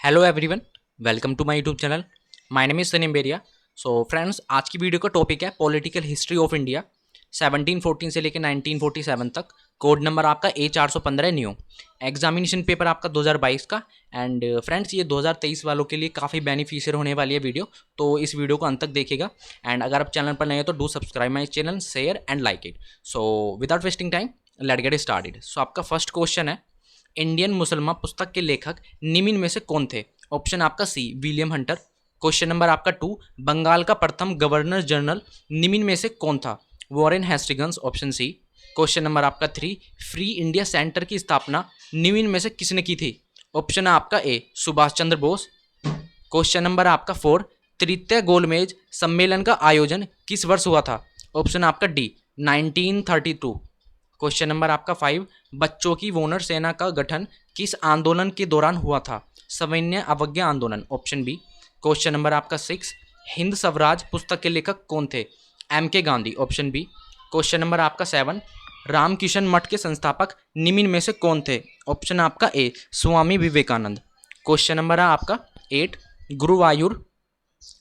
Hello everyone, welcome to my YouTube channel. My name is Sanim Beria. So friends, आज की video का topic है political history of India 1714 से लेकर 1947 तक। कोड नंबर आपका A415 न्यू। एग्जामिनेशन पेपर आपका 2022 का। एंड फ्रेंड्स, ये 2023 वालों के लिए काफ़ी बेनिफिशियल होने वाली है वीडियो, तो इस वीडियो को अंत तक देखिएगा। एंड अगर आप चैनल पर नए हो तो do subscribe my channel, share and like it. So without wasting time, let get started. So आपका फर्स्ट क्वेश्चन है, इंडियन मुसलमान पुस्तक के लेखक निम्न में से कौन थे? ऑप्शन आपका C William Hunter. Question number आपका 2, बंगाल का प्रथम गवर्नर जनरल निम्न में से कौन था? Warren Hastings, option C. Question number आपका 3, फ्री इंडिया सेंटर की स्थापना निम्न में से किसने की थी? ऑप्शन है आपका ए सुभाष चंद्र बोस। क्वेश्चन नंबर आपका 4, तृतीय गोलमेज सम्मेलन का आयोजन किस वर्ष हुआ था? ऑप्शन आपका डी 1932। क्वेश्चन नंबर आपका 5, बच्चों की वोनर सेना का गठन किस आंदोलन के दौरान हुआ था? सविनय अवज्ञा आंदोलन, ऑप्शन बी। क्वेश्चन नंबर आपका 6, हिंद स्वराज पुस्तक के लेखक कौन थे? M.K. Gandhi, option B. Question number आपका 7, रामकिशन मठ के संस्थापक निम्न में से कौन थे? ऑप्शन आपका ए स्वामी विवेकानंद। क्वेश्चन नंबर है आपका 8, गुरुवायूर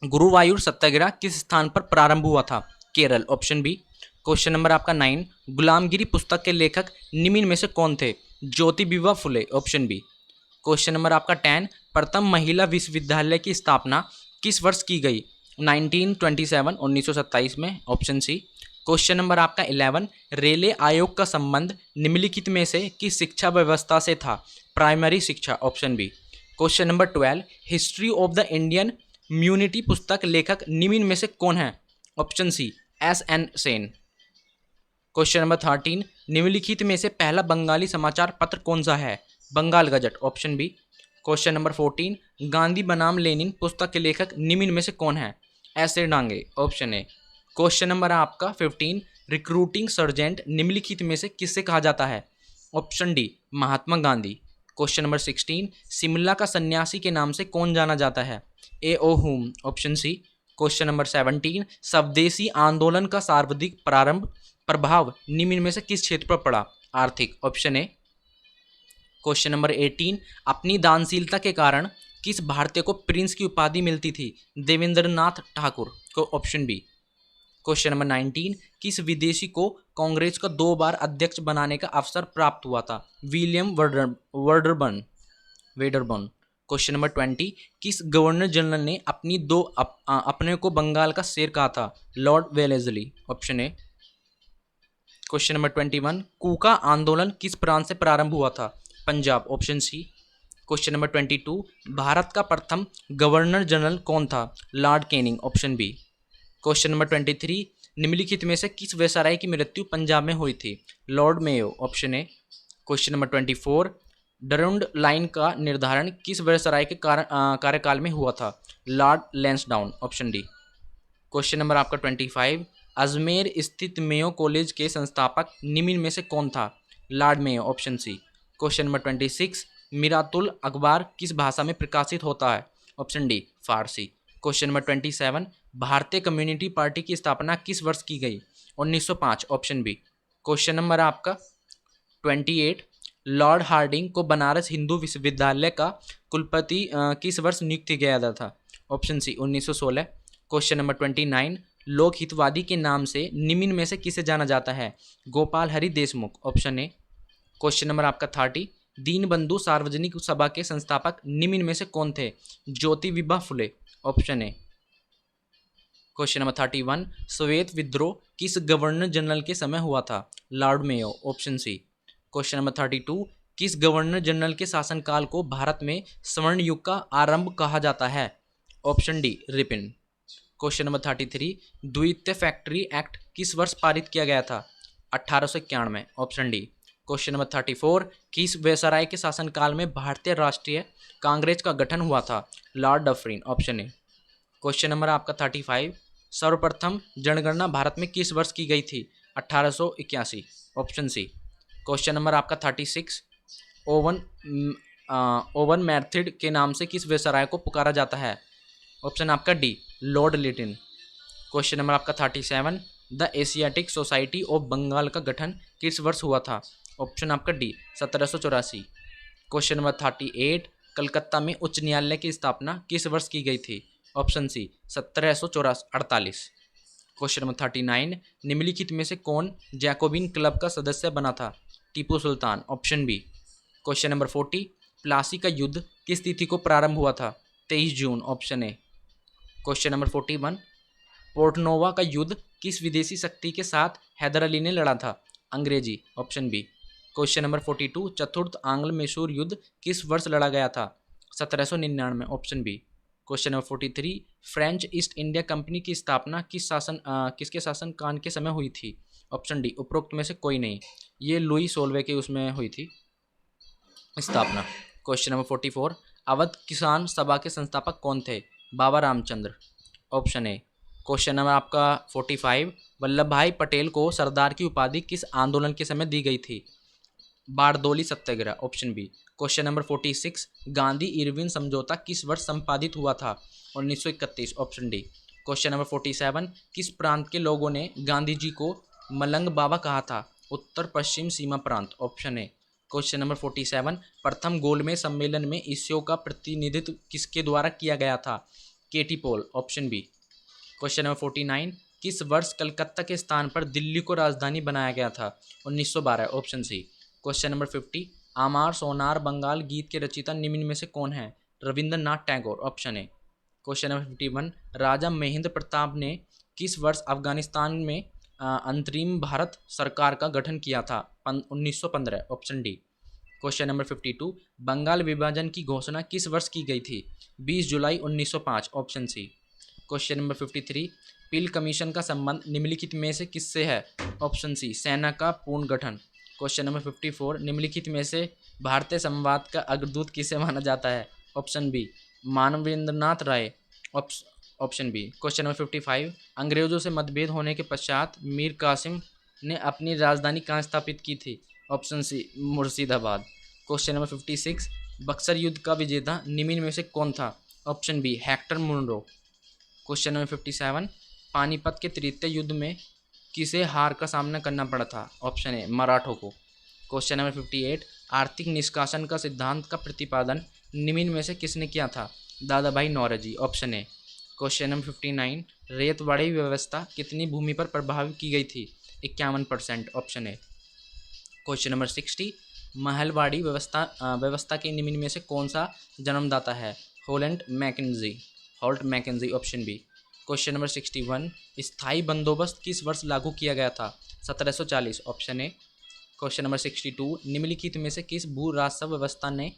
गुरुवायूर सत्याग्रह किस स्थान पर प्रारंभ हुआ था? Kerala, option B. Question number आपका 9, गुलामगिरी पुस्तक के लेखक निम्न में से कौन थे? Jyotiba Phule, option B. Question number आपका 10, प्रथम महिला विश्वविद्यालय की स्थापना किस वर्ष की गई? 1927, 1927 में, ऑप्शन सी। क्वेश्चन नंबर आपका 11, रेले आयोग का संबंध निम्नलिखित में से किस शिक्षा व्यवस्था से था? प्राइमरी शिक्षा, option B. Question number 12, history of the Indian mutiny पुस्तक लेखक निम्न में से कौन है? Option C S.N. Sen. Question number 13, निम्नलिखित में से पहला बंगाली समाचार पत्र कौन सा है? Bengal gazette, option B. Question number 14, Gandhi बनाम लेनिन पुस्तक के लेखक निम्न में से कौन है? ऐसे Dange, option A. Question number आपका 15, रिक्रूटिंग सर्जेंट निम्नलिखित में से किससे कहा जाता है? Option D Mahatma Gandhi. Question number 16, Shimla का सन्यासी के नाम से कौन जाना जाता है? ए ओ हुम, ऑप्शन सी। क्वेश्चन नंबर 17, स्वदेशी आंदोलन का सर्वाधिक प्रारंभ प्रभाव निम्न में से किस क्षेत्र पर पड़ा? आर्थिक, ऑप्शन ए। क्वेश्चन नंबर 18, अपनी दानशीलता के कारण किस भारतीय को प्रिंस की उपाधि मिलती थी? देवेंद्रनाथ ठाकुर को, ऑप्शन बी। क्वेश्चन नंबर 19, किस विदेशी को कांग्रेस का 2 बार अध्यक्ष बनाने का अवसर प्राप्त हुआ था? William Wedderburn Wedderburn. Question number 20, किस गवर्नर जनरल ने अपने को बंगाल का शेर कहा था? Lord Wellesley, option A. Question number 21, Kuka आंदोलन किस प्रांत से प्रारंभ हुआ था? Punjab, option C. Question number 22, Bharat का प्रथम गवर्नर जनरल कौन था? Lord Canning, option B. Question number 23, निम्नलिखित में से किस वेसाराय की मृत्यु पंजाब में हुई थी? Lord Mayo, option A. Question number 24, Durand line का निर्धारण किस वेसाराय के कार्यकाल में हुआ था? Lord Lansdowne, option D. Question number आपका 25, अजमेर स्थित मेयो कॉलेज के संस्थापक निम्न में से कौन था? Lord Mayo, option C. Question number 26, Miratul Akhbar किस भाषा में प्रकाशित होता है? Option D Farsi. Question number 27, भारतीय कम्युनिटी पार्टी की स्थापना किस वर्ष की गई? 1905, ऑप्शन बी। क्वेश्चन नंबर आपका 28, लॉर्ड हार्डिंग को बनारस हिंदू विश्वविद्यालय का कुलपति किस वर्ष नियुक्त किया गया था? ऑप्शन सी 1916। क्वेश्चन नंबर 29, लोक हितवादी के नाम से निम्न में से किसे जाना जाता है? Gopal Hari Deshmukh, option A. Question number आपका 30, दीनबंधु सार्वजनिक सभा के संस्थापक निम्न में से कौन थे? Jyotiba Phule, option A. Question number 31, श्वेत विद्रोह किस गवर्नर जनरल के समय हुआ था? Lord Mayo, option C. Question number 32, किस गवर्नर जनरल के शासनकाल को भारत में स्वर्ण युग का आरंभ कहा जाता है? Option D Ripon. Question number 33, द्वितीय फैक्ट्री एक्ट किस वर्ष पारित किया गया था? 1891, ऑप्शन डी। क्वेश्चन नंबर 34, किस वेसाराय के शासनकाल में भारतीय राष्ट्रीय कांग्रेस का गठन हुआ था? Lord Dufferin, option A. Question number आपका 35, सर्वप्रथम जनगणना भारत में किस वर्ष की गई थी? 1881, ऑप्शन सी। क्वेश्चन नंबर आपका 36, ओवन ओवन मैथिड के नाम से किस वेसाराय को पुकारा जाता है? ऑप्शन आपका D lord Lytton. Question number आपका 37, the Asiatic society of Bengal का गठन किस वर्ष हुआ था? ऑप्शन आपका डी 1784। क्वेश्चन नंबर 38, कलकत्ता में उच्च न्यायालय की स्थापना किस वर्ष की गई थी? ऑप्शन सी 1748। क्वेश्चन नंबर 39, निम्नलिखित में से कौन जैकोबिन क्लब का सदस्य बना था? Tipu Sultan. Option B. Question number 40, Plassey का युद्ध किस तिथि को प्रारंभ हुआ था? 23 जून। Option A. Question number 41, Porto Novo का युद्ध किस विदेशी शक्ति के साथ हैदर अली ने लड़ा था? अंग्रेजी। Option B. क्वेश्चन नंबर 42, चतुर्थ आंग्ल मैसूर युद्ध किस वर्ष लड़ा गया था? 1799। Option B. Question number 43, French East India company की स्थापना किसके शासनकाल के समय हुई थी? ऑप्शन डी, उपरोक्त में से कोई नहीं। ये लुई सोलवे के उसमें हुई थी स्थापना। क्वेश्चन नंबर 44, अवध किसान सभा के संस्थापक कौन थे? Baba Ramchandra. Option A. Question number आपका 45, वल्लभ भाई पटेल को सरदार की उपाधि किस आंदोलन के समय दी गई थी? Bardoli Satyagraha. Option B. Question number 46, Gandhi Irwin समझौता किस वर्ष संपादित हुआ था? 1931। Option D. क्वेश्चन नंबर 47, किस प्रांत के लोगों ने गांधी जी को मलंग बाबा कहा था? उत्तर पश्चिम सीमा प्रांत। Option A. क्वेश्चन नंबर 47, प्रथम गोलमेज सम्मेलन में इस्यो का प्रतिनिधित्व किसके द्वारा किया गया था? K T Paul. Option B. Question number 49, किस वर्ष कलकत्ता के स्थान पर दिल्ली को राजधानी बनाया गया था? 1912। Option C. क्वेश्चन नंबर 50, आमार सोनार बंगाल गीत के रचयिता निम्न में से कौन है? Rabindranath Tagore. Option A. Question number 51, राजा महेंद्र प्रताप ने किस वर्ष अफगानिस्तान में अंतरिम भारत सरकार का गठन किया था? 1915। Option D. Question number 52, Bengal विभाजन की घोषणा किस वर्ष की गई थी? 20 जुलाई 1905। Option C. Question number 53, Peel commission का संबंध निम्नलिखित में से किससे है? ऑप्शन सी, सेना का पुनर्गठन। क्वेश्चन नंबर 54, निम्नलिखित में से भारतीय संवाद का अग्रदूत किसे माना जाता है? Option B, Manvendranath Roy. Option B. Question number 55, अंग्रेजों से मतभेद होने के पश्चात मीर कासिम ने अपनी राजधानी कहाँ स्थापित की थी? Option C, Murshidabad. Question number 56, Buxar युद्ध का विजेता निम्न में से कौन था? Option B, Hector Munro. Question number 57, Panipat के तृतीय युद्ध में किसे हार का सामना करना पड़ा था? ऑप्शन ए, मराठों को। क्वेश्चन नंबर 58, आर्थिक निष्कासन का सिद्धांत का प्रतिपादन निम्न में से किसने किया था? Dadabhai Naoroji. Option A. Question number 59, Ryotwari व्यवस्था कितनी भूमि पर प्रभावित की गई थी? 51%। Option A. Question number 60, Mahalwari व्यवस्था के निम्न में से कौन सा जन्मदाता है? Holt Mackenzie. Option B. Question number 61, स्थायी बंदोबस्त किस वर्ष लागू किया गया था? 1740। Option A. क्वेश्चन नंबर 62, निम्नलिखित में से किस भू राजस्व व्यवस्था ने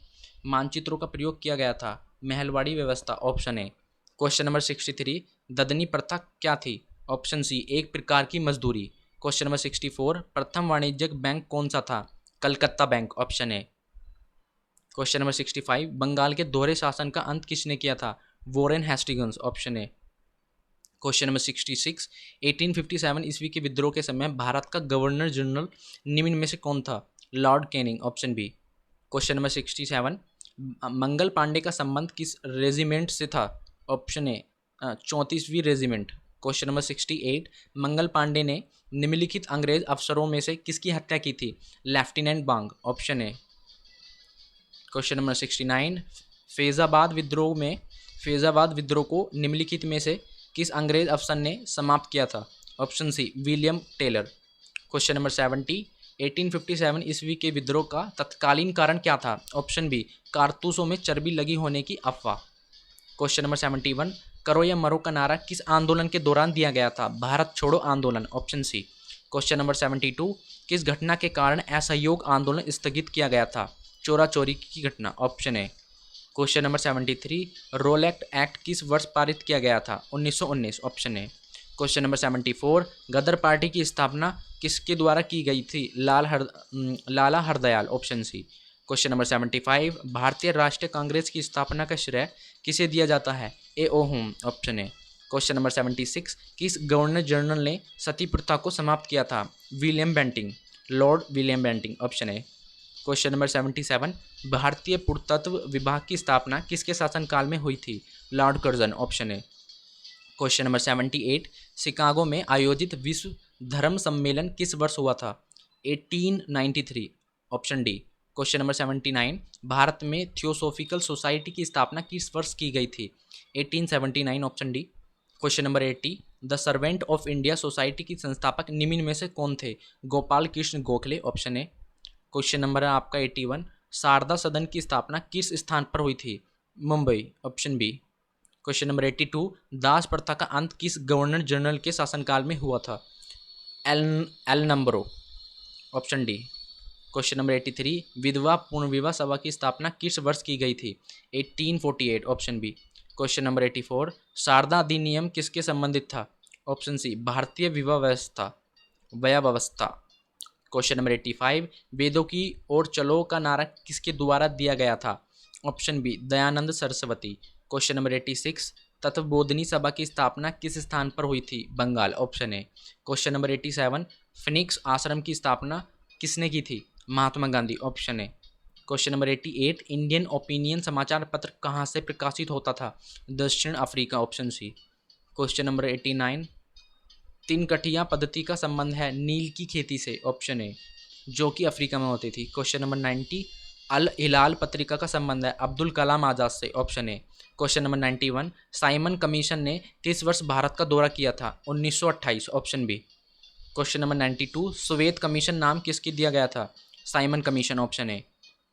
मानचित्रों का प्रयोग किया गया था? महलवाड़ी व्यवस्था। Option A. क्वेश्चन नंबर 63, ददनी प्रथा क्या थी? ऑप्शन सी, एक प्रकार की मजदूरी। क्वेश्चन नंबर 64, प्रथम वाणिज्यिक बैंक कौन सा था? Calcutta bank. Option A. Question number 65, Bengal के दोहरे शासन का अंत किसने किया था? Warren Hastings. Option A. Question number 66, 1857 ईस्वी के विद्रोह के समय भारत का गवर्नर जनरल निम्न में से कौन था? Lord Canning. Option B. Question number 67, Mangal Pandey का संबंध किस रेजिमेंट से था? ऑप्शन ए, 34वीं regiment. Question number 68, Mangal Pandey ने निम्नलिखित अंग्रेज अफसरों में से किसकी हत्या की थी? लेफ्टिनेंट बांग। Option A. Question number 69, Faizabad विद्रोह को निम्नलिखित में से किस अंग्रेज अफसर ने समाप्त किया था? Option C, William Taylor. Question number 70, 1857 ईस्वी के विद्रोह का तत्कालीन कारण क्या था? ऑप्शन बी, कारतूसों में चर्बी लगी होने की अफवाह। क्वेश्चन नंबर 71, करो या मरो का नारा किस आंदोलन के दौरान दिया गया था? भारत छोड़ो आंदोलन। Option C. क्वेश्चन नंबर 72, किस घटना के कारण असहयोग आंदोलन स्थगित किया गया था? चोरा चोरी की घटना। Option A. Question number 73, Rowlatt Act किस वर्ष पारित किया गया था? 1919। Option A. Question number 74, Ghadar party की स्थापना किसके द्वारा की गई थी? Lala Hardayal. Option C. Question number 75, भारतीय राष्ट्रीय कांग्रेस की स्थापना का श्रेय किसे दिया जाता है? A O Hume. Option A. Question number 76, किस गवर्नर जनरल ने सती प्रथा को समाप्त किया था? William Bentinck. Lord William Bentinck. Option A. Question number 77, भारतीय पुरातत्व विभाग की स्थापना किसके शासनकाल में हुई थी? Lord Curzon. Option A. Question number 78, Chicago में आयोजित विश्व धर्म सम्मेलन किस वर्ष हुआ था? 1893। Option D. Question number 79, Bharat में थियोसॉफिकल सोसाइटी की स्थापना किस वर्ष की गई थी? 1879, option D. Question number 80, the servant of India society की संस्थापक निम्न में से कौन थे? Gopal Krishna Gokhale, option A. Question number है आपका 81, शारदा सदन की स्थापना किस स्थान पर हुई थी? Mumbai, option B. Question number 82, दास प्रथा का अंत किस गवर्नर जनरल के शासनकाल में हुआ था? एल एल नंबरो, ऑप्शन डी। क्वेश्चन नंबर 83, विधवा पुनर्विवाह सभा की स्थापना किस वर्ष की गई थी? 1848, option B. Question number 84, Sharda अधिनियम किसके संबंधित था? ऑप्शन सी, भारतीय विवाह व्यवस्था। क्वेश्चन नंबर 85, वेदों की ओर चलो का नारा किसके द्वारा दिया गया था? Option B, Dayanand Saraswati. Question number 86, Tattvabodhini Sabha की स्थापना किस स्थान पर हुई थी? Bengal, option A. Question number 87, Phoenix ashram की स्थापना किसने की थी? Mahatma Gandhi, option A. Question number 88, Indian Opinion समाचार पत्र कहाँ से प्रकाशित होता था? दक्षिण Africa, option C. Question number 89, तीन कठिया पद्धति का संबंध है नील की खेती से? ऑप्शन ए, जो कि अफ्रीका में होती थी। क्वेश्चन नंबर 90, अल हिलाल पत्रिका का संबंध है अब्दुल कलाम आज़ाद से? Option A. Question number 91, Simon commission ने किस वर्ष भारत का दौरा किया था? 1928, ऑप्शन बी। क्वेश्चन नंबर 92, श्वेत कमीशन नाम किसकी दिया गया था? Simon commission, option A.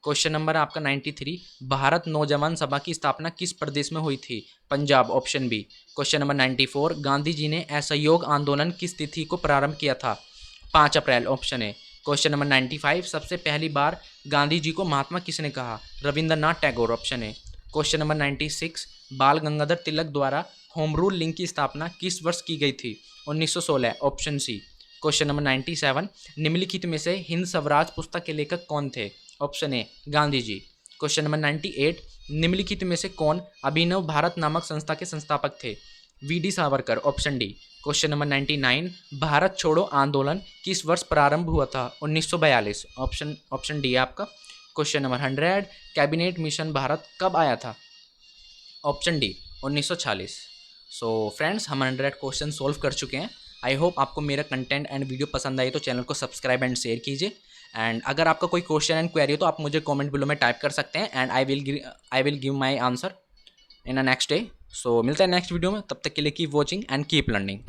Question number आपका 93, भारत नौजवान सभा की स्थापना किस प्रदेश में हुई थी? Punjab, option B. Question number 94, Gandhi ji ने असहयोग आंदोलन किस तिथि को प्रारंभ किया था? 5 अप्रैल, ऑप्शन ए। क्वेश्चन नंबर 95, सबसे पहली बार गांधी जी को महात्मा किसने कहा? Rabindranath Tagore, option A. Question number 96, बाल गंगाधर तिलक द्वारा होम रूल लिंक की स्थापना किस वर्ष की गई थी? 1916, ऑप्शन सी। क्वेश्चन नंबर 97, निम्नलिखित में से हिंद स्वराज पुस्तक के लेखक कौन थे? Option A, Gandhi ji. Question number 98, निम्नलिखित में से कौन अभिनव भारत नामक संस्था के संस्थापक थे? VD. Savarkar, option D. Question number 99, Bharat छोड़ो आंदोलन किस वर्ष प्रारंभ हुआ था? 1942, ऑप्शन डी है आपका। Question number 100, cabinet mission Bharat कब आया था? Option D, 1946। सो फ्रेंड्स, हम 100 क्वेश्चन सोल्व कर चुके हैं। आई होप आपको मेरा कंटेंट एंड वीडियो पसंद आई तो चैनल को सब्सक्राइब एंड शेयर कीजिए। एंड अगर आपका कोई क्वेश्चन एंड क्वेरी हो तो आप मुझे कमेंट बिलो में टाइप कर सकते हैं and I will give my answer in a next day. So मिलते हैं नेक्स्ट वीडियो में, तब तक के लिए keep watching and keep learning.